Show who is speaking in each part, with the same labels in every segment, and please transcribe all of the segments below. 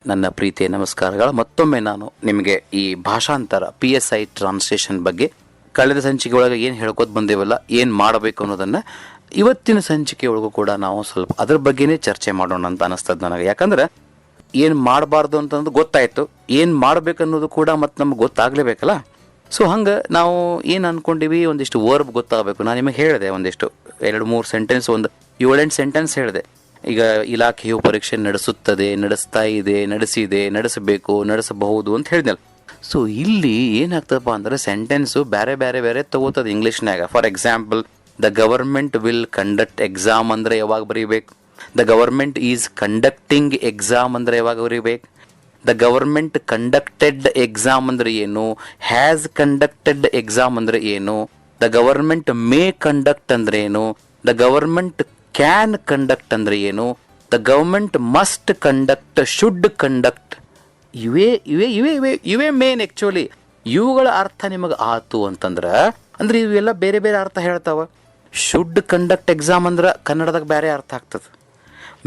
Speaker 1: ನನ್ನ ಪ್ರೀತಿಯ ನಮಸ್ಕಾರಗಳು. ಮತ್ತೊಮ್ಮೆ ನಾನು ನಿಮಗೆ ಈ ಭಾಷಾಂತರ PSI ಟ್ರಾನ್ಸ್ಲೇಷನ್ ಬಗ್ಗೆ ಕಳೆದ ಸಂಚಿಕೆ ಒಳಗೆ ಏನು ಹೇಳ್ಕೊತ ಬಂದೇವಲ್ಲ, ಏನು ಮಾಡಬೇಕು ಅನ್ನೋದನ್ನು ಇವತ್ತಿನ ಸಂಚಿಕೆ ಒಳಗೂ ಕೂಡ ನಾವು ಸ್ವಲ್ಪ ಅದ್ರ ಬಗ್ಗೆನೇ ಚರ್ಚೆ ಮಾಡೋಣ ಅಂತ ಅನಿಸ್ತದೆ ನನಗೆ. ಯಾಕಂದ್ರೆ ಏನು ಮಾಡಬಾರ್ದು ಅಂತಂದು ಗೊತ್ತಾಯ್ತು, ಏನು ಮಾಡಬೇಕು ಅನ್ನೋದು ಕೂಡ ಮತ್ತೆ ನಮ್ಗೆ ಗೊತ್ತಾಗಲೇಬೇಕಲ್ಲ. ಸೊ ಹಂಗೆ ನಾವು ಏನು ಅಂದ್ಕೊಂಡಿವಿ, ಒಂದಿಷ್ಟು ವರ್ಬ್ ಗೊತ್ತಾಗಬೇಕು. ನಾನು ನಿಮಗೆ ಹೇಳಿದೆ ಒಂದಿಷ್ಟು 2-3 ಸೆಂಟೆನ್ಸ್, ಒಂದು 7-8 ಸೆಂಟೆನ್ಸ್ ಹೇಳಿದೆ. ಈಗ ಇಲಾಖೆಯು ಪರೀಕ್ಷೆ ನಡೆಸುತ್ತದೆ, ನಡೆಸ್ತಾ ಇದೆ, ನಡೆಸಿದೆ, ನಡೆಸಬೇಕು, ನಡೆಸಬಹುದು ಅಂತ ಹೇಳಿದ್ನಲ್ಲ. ಸೊ ಇಲ್ಲಿ ಏನಾಗ್ತದಪ್ಪ ಅಂದ್ರೆ ಸೆಂಟೆನ್ಸು ಬೇರೆ ಬೇರೆ ಬೇರೆ ತಗೋತದೆ ಇಂಗ್ಲೀಷ್ನಾಗ. For example, the government will conduct exam ಅಂದರೆ ಯಾವಾಗ ಬರೀಬೇಕು? The government is conducting exam ಅಂದರೆ ಯಾವಾಗ ಬರೀಬೇಕು? ದ ಗವರ್ಮೆಂಟ್ ಕಂಡಕ್ಟೆಡ್ ಎಕ್ಸಾಮ್ ಅಂದ್ರೆ ಏನು? ಹ್ಯಾಸ್ ಕಂಡಕ್ಟೆಡ್ ಎಕ್ಸಾಮ್ ಅಂದ್ರೆ ಏನು? ದ ಗವರ್ಮೆಂಟ್ ಮೇ ಕಂಡಕ್ಟ್ ಅಂದ್ರೆ ಏನು? ದ ಗವರ್ಮೆಂಟ್ ಕ್ಯಾನ್ ಕಂಡಕ್ಟ್ ಅಂದ್ರೆ ಏನು? The government must conduct, should conduct. ಇವೇ ಮೇನ್. ಆಕ್ಚುಲಿ ಇವುಗಳ ಅರ್ಥ ನಿಮಗೆ ಆತು ಅಂತಂದ್ರೆ ಅಂದ್ರೆ ಇವೆಲ್ಲ ಬೇರೆ ಬೇರೆ ಅರ್ಥ ಹೇಳ್ತಾವ. ಶುಡ್ ಕಂಡಕ್ಟ್ ಎಕ್ಸಾಮ್ ಅಂದ್ರೆ ಕನ್ನಡದಾಗ ಬೇರೆ ಅರ್ಥ ಆಗ್ತದೆ.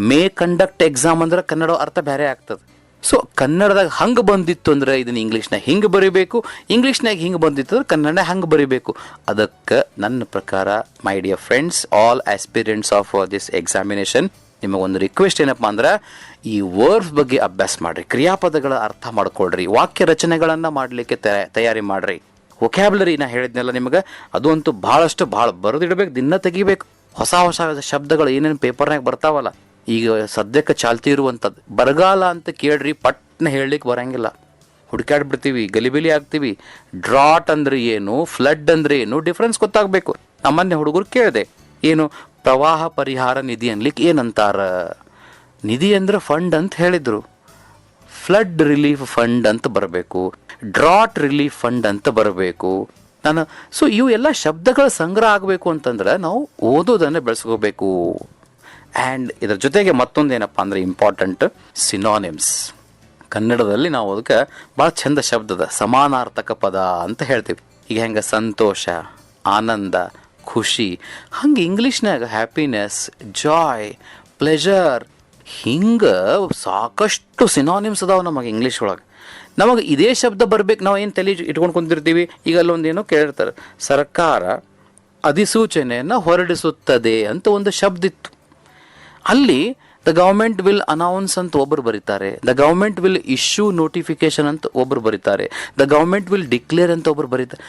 Speaker 1: ಮೇ ಕಂಡಕ್ಟ್ ಎಕ್ಸಾಮ್ ಅಂದ್ರೆ ಕನ್ನಡ ಅರ್ಥ ಬೇರೆ ಆಗ್ತದೆ. ಸೊ ಕನ್ನಡದಾಗ ಹಂಗೆ ಬಂದಿತ್ತು ಅಂದ್ರೆ ಇದನ್ನ ಇಂಗ್ಲೀಷ್ನಾಗ ಹಿಂಗೆ ಬರೀಬೇಕು, ಇಂಗ್ಲೀಷ್ನಾಗ ಹಿಂಗೆ ಬಂದಿತ್ತು ಅಂದ್ರೆ ಕನ್ನಡ ಹಂಗೆ ಬರೀಬೇಕು. ಅದಕ್ಕೆ ನನ್ನ ಪ್ರಕಾರ, my dear friends, all aspirants of this examination, ನಿಮಗೊಂದು ರಿಕ್ವೆಸ್ಟ್ ಏನಪ್ಪ ಅಂದ್ರೆ ಈ ವರ್ಡ್ಸ್ ಬಗ್ಗೆ ಅಭ್ಯಾಸ ಮಾಡ್ರಿ, ಕ್ರಿಯಾಪದಗಳ ಅರ್ಥ ಮಾಡ್ಕೊಳ್ರಿ, ವಾಕ್ಯ ರಚನೆಗಳನ್ನು ಮಾಡಲಿಕ್ಕೆ ತಯಾರಿ ಮಾಡ್ರಿ. ವೊಕ್ಯಾಬ್ಲರಿ ನಾ ಹೇಳಿದ್ನೆಲ್ಲ ನಿಮಗೆ, ಅದು ಅಂತೂ ಭಾಳ ಬರೆದಿಡಬೇಕು, ದಿನ ತೆಗಿಬೇಕು. ಹೊಸ ಹೊಸ ಶಬ್ದಗಳು ಏನೇನು ಪೇಪರ್ನಾಗ ಬರ್ತಾವಲ್ಲ, ಈಗ ಸದ್ಯಕ್ಕೆ ಚಾಲ್ತಿ ಇರುವಂಥದ್ದು. ಬರಗಾಲ ಅಂತ ಕೇಳ್ರಿ, ಪಟ್ನ ಹೇಳಲಿಕ್ಕೆ ಬರಂಗಿಲ್ಲ, ಹುಡುಕಾಡ್ಬಿಡ್ತೀವಿ, ಗಲಿಬಿಲಿ ಆಗ್ತೀವಿ. ಡ್ರಾಟ್ ಅಂದ್ರೆ ಏನು, ಫ್ಲಡ್ ಅಂದ್ರೆ ಏನು, ಡಿಫ್ರೆನ್ಸ್ ಗೊತ್ತಾಗಬೇಕು. ನಮ್ಮನ್ನೇ ಹುಡುಗರು ಕೇಳಿದೆ, ಏನು ಪ್ರವಾಹ ಪರಿಹಾರ ನಿಧಿ ಅನ್ಲಿಕ್ಕೆ ಏನಂತಾರ? ನಿಧಿ ಅಂದ್ರೆ ಫಂಡ್ ಅಂತ ಹೇಳಿದ್ರು. ಫ್ಲಡ್ ರಿಲೀಫ್ ಫಂಡ್ ಅಂತ ಬರಬೇಕು, ಡ್ರಾಟ್ ರಿಲೀಫ್ ಫಂಡ್ ಅಂತ ಬರಬೇಕು. ಸೊ ಇವು ಎಲ್ಲ ಶಬ್ದಗಳ ಸಂಗ್ರಹ ಆಗಬೇಕು ಅಂತಂದ್ರೆ ನಾವು ಓದೋದನ್ನೇ ಬೆಳೆಸ್ಕೋಬೇಕು. ಆ್ಯಂಡ್ ಇದರ ಜೊತೆಗೆ ಮತ್ತೊಂದೇನಪ್ಪ ಅಂದರೆ ಇಂಪಾರ್ಟೆಂಟ್, ಸಿನಾನಿಮ್ಸ್. ಕನ್ನಡದಲ್ಲಿ ನಾವು ಅದಕ್ಕೆ ಭಾಳ ಚಂದ ಶಬ್ದದ ಸಮಾನಾರ್ಥಕ ಪದ ಅಂತ ಹೇಳ್ತೀವಿ. ಈಗ ಹೆಂಗೆ ಸಂತೋಷ, ಆನಂದ, ಖುಷಿ, ಹಂಗೆ ಇಂಗ್ಲೀಷ್ನಾಗ ಹ್ಯಾಪಿನೆಸ್, ಜಾಯ್, ಪ್ಲೆಜರ್, ಹಿಂಗೆ ಸಾಕಷ್ಟು ಸಿನಾನಿಮ್ಸ್ ಅದಾವೆ ನಮಗೆ ಇಂಗ್ಲೀಷ್ ಒಳಗೆ. ನಮಗೆ ಇದೇ ಶಬ್ದ ಬರ್ಬೇಕು, ನಾವು ಏನು ತಲೆ ಇಟ್ಕೊಂಡು ಕುಂತಿರ್ತೀವಿ. ಈಗ ಅಲ್ಲೊಂದೇನೋ ಕೇಳಿರ್ತಾರೆ, ಸರ್ಕಾರ ಅಧಿಸೂಚನೆಯನ್ನು ಹೊರಡಿಸುತ್ತದೆ ಅಂತ ಒಂದು ಶಬ್ದ ಇತ್ತು. ಅಲ್ಲಿ ದ ಗವರ್ಮೆಂಟ್ ವಿಲ್ ಅನೌನ್ಸ್ ಅಂತ ಒಬ್ಬರು ಬರೀತಾರೆ, the government will issue notification ಅಂತ ಒಬ್ಬರು ಬರೀತಾರೆ, ದ ಗವರ್ಮೆಂಟ್ ವಿಲ್ ಡಿಕ್ಲೇರ್ ಅಂತ ಒಬ್ಬರು ಬರೀತಾರೆ.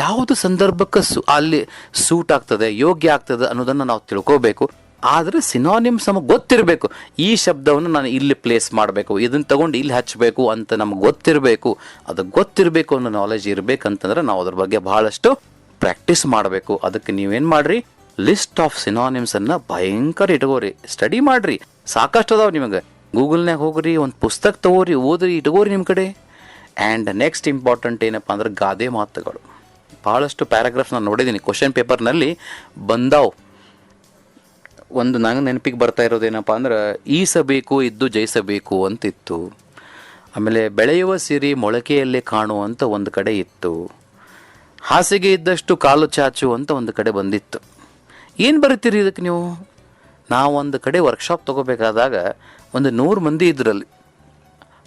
Speaker 1: ಯಾವುದು ಸಂದರ್ಭಕ್ಕೆ ಅಲ್ಲಿ ಸೂಟ್ ಆಗ್ತದೆ, ಯೋಗ್ಯ ಆಗ್ತದೆ ಅನ್ನೋದನ್ನು ನಾವು ತಿಳ್ಕೋಬೇಕು. ಆದರೆ ಸಿನಾನಿಮ್ಸ್ ನಮಗೆ ಗೊತ್ತಿರಬೇಕು. ಈ ಶಬ್ದವನ್ನು ನಾನು ಇಲ್ಲಿ ಪ್ಲೇಸ್ ಮಾಡಬೇಕು, ಇದನ್ನು ತಗೊಂಡು ಇಲ್ಲಿ ಹಚ್ಚಬೇಕು ಅಂತ ನಮ್ಗೆ ಗೊತ್ತಿರಬೇಕು. ಅದು ಗೊತ್ತಿರಬೇಕು ಅನ್ನೋ ನಾಲೆಜ್ ಇರಬೇಕಂತಂದ್ರೆ ನಾವು ಅದ್ರ ಬಗ್ಗೆ ಬಹಳಷ್ಟು ಪ್ರಾಕ್ಟೀಸ್ ಮಾಡಬೇಕು. ಅದಕ್ಕೆ ನೀವೇನು ಮಾಡ್ರಿ, ಲಿಸ್ಟ್ ಆಫ್ ಸಿನಾನಿಮ್ಸ್ ಅನ್ನ ಭಯಂಕರ ಇಟ್ಕೋರಿ, ಸ್ಟಡಿ ಮಾಡ್ರಿ. ಸಾಕಷ್ಟು ಅದಾವ ನಿಮಗೆ. ಗೂಗಲ್ನಾಗ ಹೋಗ್ರಿ, ಒಂದು ಪುಸ್ತಕ ತಗೋರಿ, ಓದ್ರಿ, ಇಟ್ಕೋರಿ ನಿಮ್ಮ ಕಡೆ. ಆ್ಯಂಡ್ ನೆಕ್ಸ್ಟ್ ಇಂಪಾರ್ಟೆಂಟ್ ಏನಪ್ಪ ಅಂದ್ರೆ ಗಾದೆ ಮಾತುಗಳು. ಭಾಳಷ್ಟು ಪ್ಯಾರಾಗ್ರಾಫ್ಸ್ ನಾನು ನೋಡಿದ್ದೀನಿ, ಕ್ವಶನ್ ಪೇಪರ್ನಲ್ಲಿ ಬಂದಾವ್. ಒಂದು ನಂಗೆ ನೆನಪಿಗೆ ಬರ್ತಾ ಇರೋದೇನಪ್ಪ ಅಂದ್ರೆ, ಈಸಬೇಕು ಇದ್ದು ಜಯಿಸಬೇಕು ಅಂತಿತ್ತು. ಆಮೇಲೆ ಬೆಳೆಯುವ ಸಿರಿ ಮೊಳಕೆಯಲ್ಲೇ ಕಾಣುವಂತ ಒಂದು ಕಡೆ ಇತ್ತು. ಹಾಸಿಗೆ ಇದ್ದಷ್ಟು ಕಾಲು ಚಾಚು ಅಂತ ಒಂದು ಕಡೆ ಬಂದಿತ್ತು. ಏನು ಬರೀತೀರಿ ಇದಕ್ಕೆ ನೀವು? ನಾವು ಒಂದು ಕಡೆ ವರ್ಕ್ಶಾಪ್ ತೊಗೋಬೇಕಾದಾಗ ಒಂದು 100 ಮಂದಿ ಇದ್ರಲ್ಲಿ.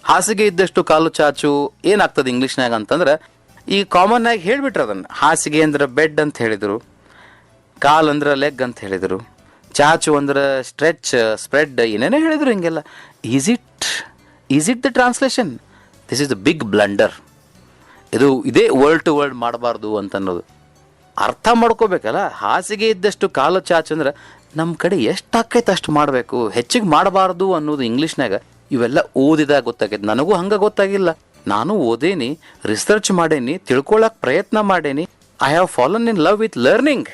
Speaker 1: ಹಾಸಿಗೆ ಇದ್ದಷ್ಟು ಕಾಲು ಚಾಚು ಏನಾಗ್ತದೆ ಇಂಗ್ಲೀಷ್ನಾಗ ಅಂತಂದ್ರೆ, ಈಗ ಕಾಮನ್ ಆಗಿ ಹೇಳಿಬಿಟ್ರೆ ಅದನ್ನು. ಹಾಸಿಗೆ ಅಂದ್ರೆ ಬೆಡ್ ಅಂತ ಹೇಳಿದರು, ಕಾಲ್ ಅಂದ್ರೆ ಲೆಗ್ ಅಂತ ಹೇಳಿದರು, ಚಾಚು ಅಂದ್ರೆ ಸ್ಟ್ರೆಚ್, ಸ್ಪ್ರೆಡ್, ಏನೇನೋ ಹೇಳಿದರು ಹಿಂಗೆಲ್ಲ. Is it the translation? This is the big blunder. ಇದೇ ವರ್ಲ್ಡ್ ಟು ವರ್ಲ್ಡ್ ಮಾಡಬಾರ್ದು ಅಂತ ಅನ್ನೋದು ಅರ್ಥ ಮಾಡ್ಕೋಬೇಕಲ್ಲ. ಹಾಸಿಗೆ ಇದ್ದಷ್ಟು ಕಾಲು ಚಾಚು ಅಂದ್ರೆ ನಮ್ಮ ಕಡೆ ಎಷ್ಟು ಆಕೈತೆ ಅಷ್ಟು ಮಾಡಬೇಕು, ಹೆಚ್ಚಿಗೆ ಮಾಡಬಾರ್ದು ಅನ್ನೋದು ಇಂಗ್ಲೀಷ್ನಾಗ. ಇವೆಲ್ಲ ಓದಿದಾಗ ಗೊತ್ತಾಗೈತೆ. ನನಗೂ ಹಂಗೆ ಗೊತ್ತಾಗಿಲ್ಲ, ನಾನು ಓದೇನಿ, ರಿಸರ್ಚ್ ಮಾಡೇನಿ, ತಿಳ್ಕೊಳ್ಳೋಕೆ ಪ್ರಯತ್ನ ಮಾಡೇನಿ. I have fallen in love with learning.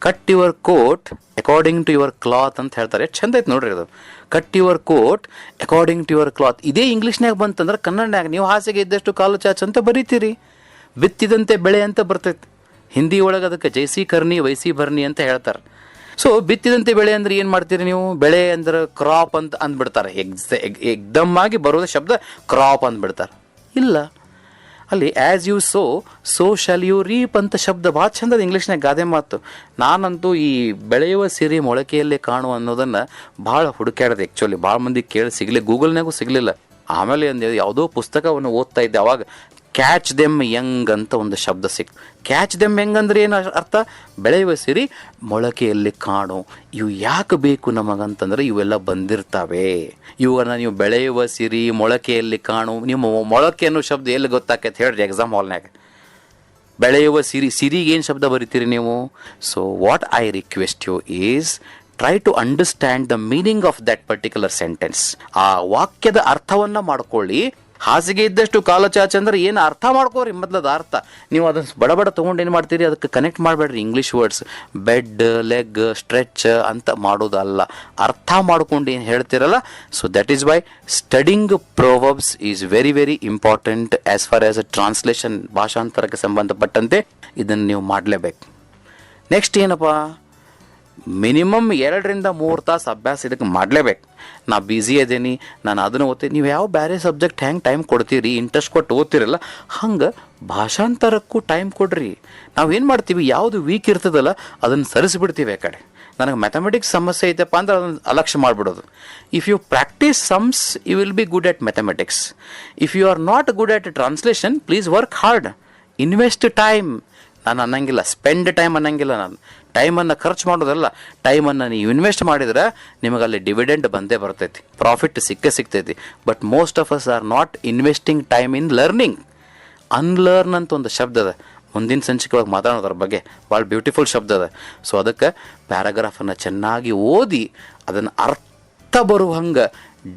Speaker 1: Cut your coat according to your cloth ಅಂತ ಹೇಳ್ತಾರೆ. ಚಂದ ಐತೆ ನೋಡ್ರಿ ಅದು. Cut your coat according to your cloth. ಇದೇ ಇಂಗ್ಲೀಷ್ನಾಗ ಬಂತಂದ್ರೆ ಕನ್ನಡನಾಗ ನೀವು ಹಾಸಿಗೆ ಇದ್ದಷ್ಟು ಕಾಲು ಚಾಚು ಅಂತ ಬರೀತೀರಿ. ಬಿತ್ತಿದಂತೆ ಬೆಳೆ ಅಂತ ಬರ್ತೈತಿ. ಹಿಂದಿ ಒಳಗೆ ಅದಕ್ಕೆ ಜೈಸಿ ಕರ್ನಿ ವೈಸಿ ಭರ್ನಿ ಅಂತ ಹೇಳ್ತಾರೆ. ಸೊ ಬಿತ್ತಿದಂತೆ ಬೆಳೆ ಅಂದ್ರೆ ಏನು ಮಾಡ್ತೀರಿ ನೀವು? ಬೆಳೆ ಅಂದ್ರೆ ಕ್ರಾಪ್ ಅಂತ ಅಂದ್ಬಿಡ್ತಾರೆ. ಎಕ್ದಮ್ ಆಗಿ ಬರೋದ ಶಬ್ದ ಕ್ರಾಪ್ ಅಂದ್ಬಿಡ್ತಾರೆ. ಇಲ್ಲ, ಅಲ್ಲಿ as you sow shall you reap ಅಂತ ಶಬ್ದ ಭಾಳ ಚಂದದ ಇಂಗ್ಲೀಷ್ನಾಗ ಗಾದೆ ಮಾತು. ನಾನಂತೂ ಈ ಬೆಳೆಯುವ ಸಿರಿ ಮೊಳಕೆಯಲ್ಲೇ ಕಾಣುವ ಅನ್ನೋದನ್ನು ಭಾಳ ಹುಡುಕಾಡಿದೆ. ಆ್ಯಕ್ಚುಲಿ ಭಾಳ ಮಂದಿ ಕೇಳಿ ಸಿಗಲಿ, ಗೂಗಲ್ನಾಗೂ ಸಿಗಲಿಲ್ಲ. ಆಮೇಲೆ ಒಂದು ಯಾವುದೋ ಪುಸ್ತಕವನ್ನು ಓದ್ತಾ ಇದ್ದೆ, ಅವಾಗ ಕ್ಯಾಚ್ ದೆಮ್ ಯಂಗ್ ಅಂತ ಒಂದು ಶಬ್ದ ಸಿಕ್ತು. ಕ್ಯಾಚ್ ದೆಮ್ ಯಂಗ್ ಅಂದರೆ ಏನು ಅರ್ಥ? ಬೆಳೆಯುವ ಸಿರಿ ಮೊಳಕೆಯಲ್ಲಿ ಕಾಣು. ಇವು ಯಾಕೆ ಬೇಕು ನಮಗಂತಂದ್ರೆ ಇವೆಲ್ಲ ಬಂದಿರ್ತವೆ. ಇವುಗಳನ್ನ ನೀವು ಬೆಳೆಯುವ ಸಿರಿ, ಮೊಳಕೆಯಲ್ಲಿ ಕಾಣು, ನಿಮ್ಮ ಮೊಳಕೆ ಅನ್ನೋ ಶಬ್ದ ಎಲ್ಲಿ ಗೊತ್ತಾಕೈತೆ ಹೇಳ್ರಿ ಎಕ್ಸಾಮ್ ಹಾಲ್ನಾಗ. ಬೆಳೆಯುವ ಸಿರಿಗೆ ಏನು ಶಬ್ದ ಬರಿತೀರಿ ನೀವು? So what I request you is try to understand the meaning of that particular sentence. ಆ ವಾಕ್ಯದ ಅರ್ಥವನ್ನು ಮಾಡ್ಕೊಳ್ಳಿ. ಹಾಸಿಗೆ ಇದ್ದಷ್ಟು ಕಾಲು ಚಾಚ ಅಂದ್ರೆ ಏನು ಅರ್ಥ ಮಾಡ್ಕೋರಿ ಮೊದಲದ ಅರ್ಥ. ನೀವು ಅದನ್ನು ಬಡ ತೊಗೊಂಡು ಏನು ಮಾಡ್ತೀರಿ, ಅದಕ್ಕೆ ಕನೆಕ್ಟ್ ಮಾಡಬೇಡ್ರಿ English words. Bed, leg, stretch ಅಂತ ಮಾಡೋದಲ್ಲ, ಅರ್ಥ ಮಾಡ್ಕೊಂಡು ಏನು ಹೇಳ್ತಿರಲ್ಲ. So that is why studying proverbs is very very important as far as translation, ಭಾಷಾಂತರಕ್ಕೆ ಸಂಬಂಧಪಟ್ಟಂತೆ ಇದನ್ನು ನೀವು ಮಾಡಲೇಬೇಕು. ನೆಕ್ಸ್ಟ್ ಏನಪ್ಪ, ಮಿನಿಮಮ್ 2-3 ತಾಸು ಅಭ್ಯಾಸ ಇದಕ್ಕೆ ಮಾಡಲೇಬೇಕು. ನಾ ಬ್ಯುಸಿ ಇದ್ದೀನಿ, ನಾನು ಅದನ್ನು ಓದ್ತೀನಿ. ನೀವು ಯಾವ ಬೇರೆ ಸಬ್ಜೆಕ್ಟ್ ಹೆಂಗೆ ಟೈಮ್ ಕೊಡ್ತೀರಿ, ಇಂಟ್ರೆಸ್ಟ್ ಕೊಟ್ಟು ಓದ್ತಿರಲ್ಲ, ಹಂಗೆ ಭಾಷಾಂತರಕ್ಕೂ ಟೈಮ್ ಕೊಡ್ರಿ. ನಾವೇನು ಮಾಡ್ತೀವಿ, ಯಾವುದು ವೀಕ್ ಇರ್ತದಲ್ಲ ಅದನ್ನು ಸರಿಸಿಬಿಡ್ತೀವಿ ಆ ಕಡೆ. ನನಗೆ ಮ್ಯಾಥಮೆಟಿಕ್ಸ್ ಸಮಸ್ಯೆ ಐತಪ್ಪ ಅಂದ್ರೆ ಅದನ್ನು ಅಲಕ್ಷ್ಯ ಮಾಡಿಬಿಡೋದು. If you practice sums you will be good at mathematics. If you are not good at translation, please work hard, invest time. ನಾನು ಅನ್ನಂಗಿಲ್ಲ ಸ್ಪೆಂಡ್ ಟೈಮ್ ಅನ್ನಂಗಿಲ್ಲ, ನಾನು ಟೈಮನ್ನು ಖರ್ಚು ಮಾಡೋದಲ್ಲ. ಟೈಮನ್ನು ನೀವು ಇನ್ವೆಸ್ಟ್ ಮಾಡಿದ್ರೆ ನಿಮಗಲ್ಲಿ ಡಿವಿಡೆಂಡ್ ಬಂದೇ ಬರ್ತೈತಿ, ಪ್ರಾಫಿಟ್ ಸಿಗ್ತೈತಿ. But most of us are not investing time in learning. Unlearn ಅಂತ ಒಂದು ಶಬ್ದ ಅದ, ಮುಂದಿನ ಸಂಚಿಕೆಯೊಳಗೆ ಮಾತಾಡೋದ್ರ ಬಗ್ಗೆ, ಭಾಳ ಬ್ಯೂಟಿಫುಲ್ ಶಬ್ದ ಅದ. ಸೊ ಅದಕ್ಕೆ ಪ್ಯಾರಾಗ್ರಾಫನ್ನು ಚೆನ್ನಾಗಿ ಓದಿ ಅದನ್ನು ಅರ್ಥ ಬರುವಂಗೆ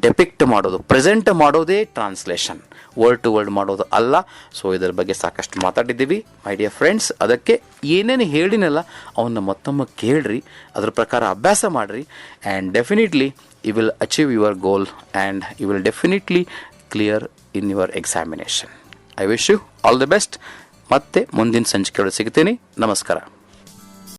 Speaker 1: ಡೆಪಿಕ್ಟ್ ಮಾಡೋದು, ಪ್ರೆಸೆಂಟ್ ಮಾಡೋದೇ ಟ್ರಾನ್ಸ್ಲೇಷನ್, ವರ್ಡ್ ಟು ವರ್ಡ್ ಮಾಡೋದು ಅಲ್ಲ. ಸೊ ಇದರ ಬಗ್ಗೆ ಸಾಕಷ್ಟು ಮಾತಾಡಿದ್ದೀವಿ ಮೈ ಡಿಯರ್ ಫ್ರೆಂಡ್ಸ್. ಅದಕ್ಕೆ ಏನೇನು ಹೇಳಿನಲ್ಲ ಅವನ್ನ ಮತ್ತೊಮ್ಮೆ ಕೇಳ್ರಿ, ಅದ್ರ ಪ್ರಕಾರ ಅಭ್ಯಾಸ ಮಾಡಿರಿ, and definitely you will achieve your goal and you will definitely clear in your examination. I wish you all the best. ಮತ್ತೆ ಮುಂದಿನ ಸಂಚಿಕೆಗಳು ಸಿಗ್ತೀನಿ. ನಮಸ್ಕಾರ.